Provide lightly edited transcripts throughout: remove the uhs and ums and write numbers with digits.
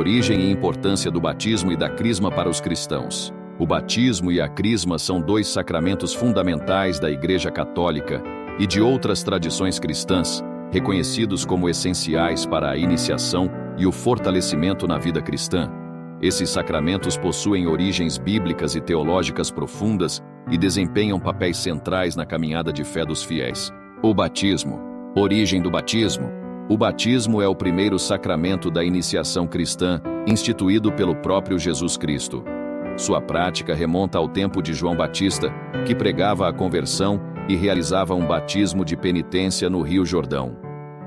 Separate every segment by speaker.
Speaker 1: Origem e importância do batismo e da crisma para os cristãos. O batismo e a crisma são dois sacramentos fundamentais da Igreja Católica e de outras tradições cristãs, reconhecidos como essenciais para a iniciação e o fortalecimento na vida cristã. Esses sacramentos possuem origens bíblicas e teológicas profundas e desempenham papéis centrais na caminhada de fé dos fiéis. O batismo. Origem do batismo. O batismo é o primeiro sacramento da iniciação cristã, instituído pelo próprio Jesus Cristo. Sua prática remonta ao tempo de João Batista, que pregava a conversão e realizava um batismo de penitência no Rio Jordão.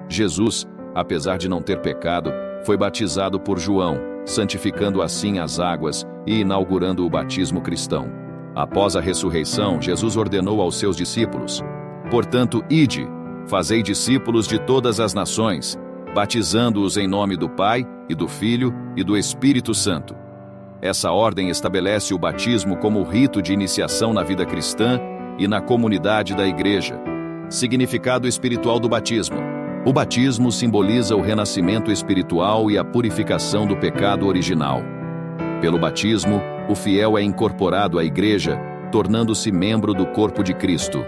Speaker 1: Jesus, apesar de não ter pecado, foi batizado por João, santificando assim as águas e inaugurando o batismo cristão. Após a ressurreição, Jesus ordenou aos seus discípulos: "Portanto, ide, fazei discípulos de todas as nações, batizando-os em nome do Pai, e do Filho, e do Espírito Santo." Essa ordem estabelece o batismo como rito de iniciação na vida cristã e na comunidade da Igreja. Significado espiritual do batismo. O batismo simboliza o renascimento espiritual e a purificação do pecado original. Pelo batismo, o fiel é incorporado à Igreja, tornando-se membro do corpo de Cristo.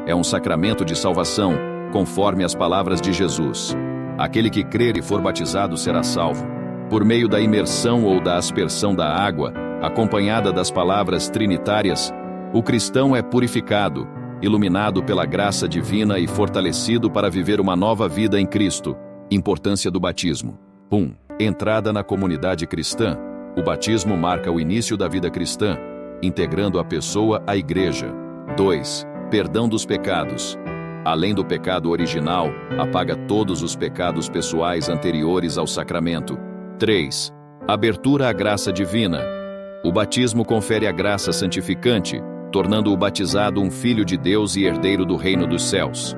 Speaker 1: É um sacramento de salvação, conforme as palavras de Jesus: "Aquele que crer e for batizado será salvo." Por meio da imersão ou da aspersão da água, acompanhada das palavras trinitárias, o cristão é purificado, iluminado pela graça divina e fortalecido para viver uma nova vida em Cristo. Importância do batismo. 1. Entrada na comunidade cristã. O batismo marca o início da vida cristã, integrando a pessoa à Igreja. 2. Perdão dos pecados. Além do pecado original, apaga todos os pecados pessoais anteriores ao sacramento. 3. Abertura à graça divina. O batismo confere a graça santificante, tornando o batizado um filho de Deus e herdeiro do reino dos céus.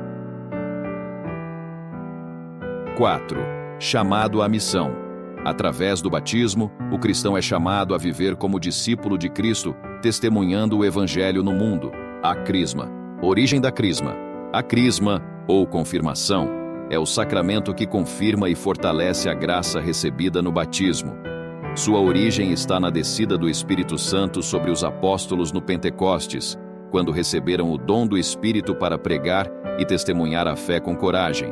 Speaker 1: 4. Chamado à missão. Através do batismo, o cristão é chamado a viver como discípulo de Cristo, testemunhando o Evangelho no mundo. A crisma. Origem da crisma. A crisma, ou confirmação, é o sacramento que confirma e fortalece a graça recebida no batismo. Sua origem está na descida do Espírito Santo sobre os apóstolos no Pentecostes, quando receberam o dom do Espírito para pregar e testemunhar a fé com coragem.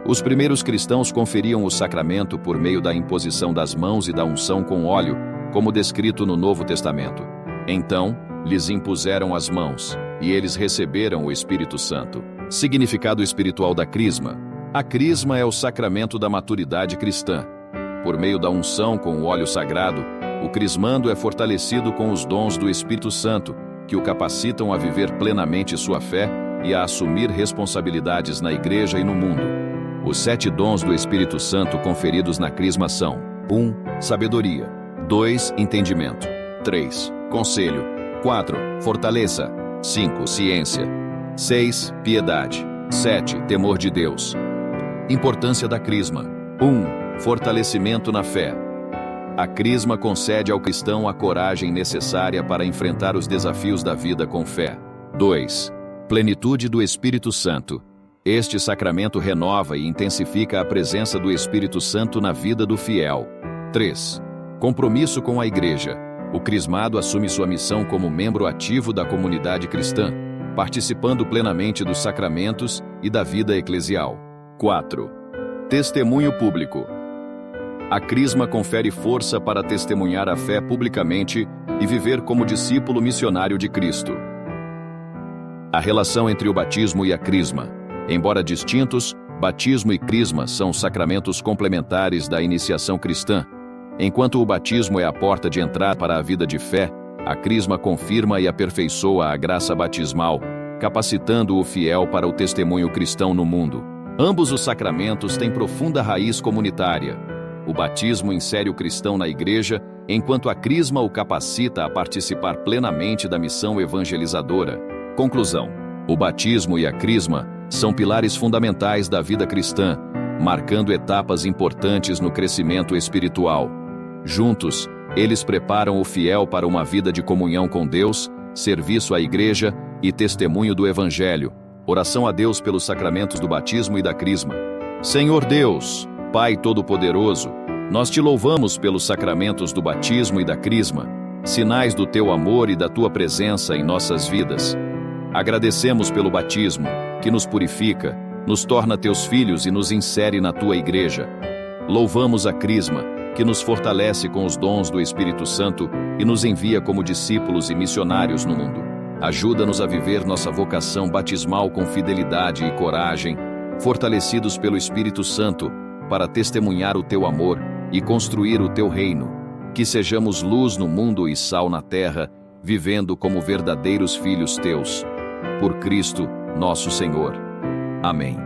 Speaker 1: Os primeiros cristãos conferiam o sacramento por meio da imposição das mãos e da unção com óleo, como descrito no Novo Testamento. Então, lhes impuseram as mãos, e eles receberam o Espírito Santo. Significado espiritual da crisma. A crisma é o sacramento da maturidade cristã. Por meio da unção com o óleo sagrado, o crismando é fortalecido com os dons do Espírito Santo, que o capacitam a viver plenamente sua fé e a assumir responsabilidades na Igreja e no mundo. Os 7 dons do Espírito Santo conferidos na crisma são: 1. Sabedoria. 2. Entendimento. 3. Conselho. 4. Fortaleza. 5. Ciência. 6. Piedade. 7. Temor de Deus. Importância da crisma. 1. Fortalecimento na fé. A crisma concede ao cristão a coragem necessária para enfrentar os desafios da vida com fé. 2. Plenitude do Espírito Santo. Este sacramento renova e intensifica a presença do Espírito Santo na vida do fiel. 3. Compromisso com a Igreja. O crismado assume sua missão como membro ativo da comunidade cristã, participando plenamente dos sacramentos e da vida eclesial. 4. Testemunho público. A crisma confere força para testemunhar a fé publicamente e viver como discípulo missionário de Cristo. A relação entre o batismo e a crisma. Embora distintos, batismo e crisma são sacramentos complementares da iniciação cristã. Enquanto o batismo é a porta de entrada para a vida de fé, a crisma confirma e aperfeiçoa a graça batismal, capacitando o fiel para o testemunho cristão no mundo. Ambos os sacramentos têm profunda raiz comunitária. O batismo insere o cristão na Igreja, enquanto a crisma o capacita a participar plenamente da missão evangelizadora. Conclusão: o batismo e a crisma são pilares fundamentais da vida cristã, marcando etapas importantes no crescimento espiritual. Juntos, eles preparam o fiel para uma vida de comunhão com Deus, serviço à Igreja e testemunho do Evangelho. Oração a Deus pelos sacramentos do batismo e da crisma. Senhor Deus, Pai Todo-Poderoso, Nós te louvamos pelos sacramentos do batismo e da crisma, sinais do teu amor e da tua presença em nossas vidas. Agradecemos pelo batismo, que nos purifica, nos torna teus filhos e nos insere na tua igreja. Louvamos a crisma, que nos fortalece com os dons do Espírito Santo e nos envia como discípulos e missionários no mundo. Ajuda-nos a viver nossa vocação batismal com fidelidade e coragem, fortalecidos pelo Espírito Santo, para testemunhar o teu amor e construir o teu reino. Que sejamos luz no mundo e sal na terra, vivendo como verdadeiros filhos teus. Por Cristo, nosso Senhor. Amém.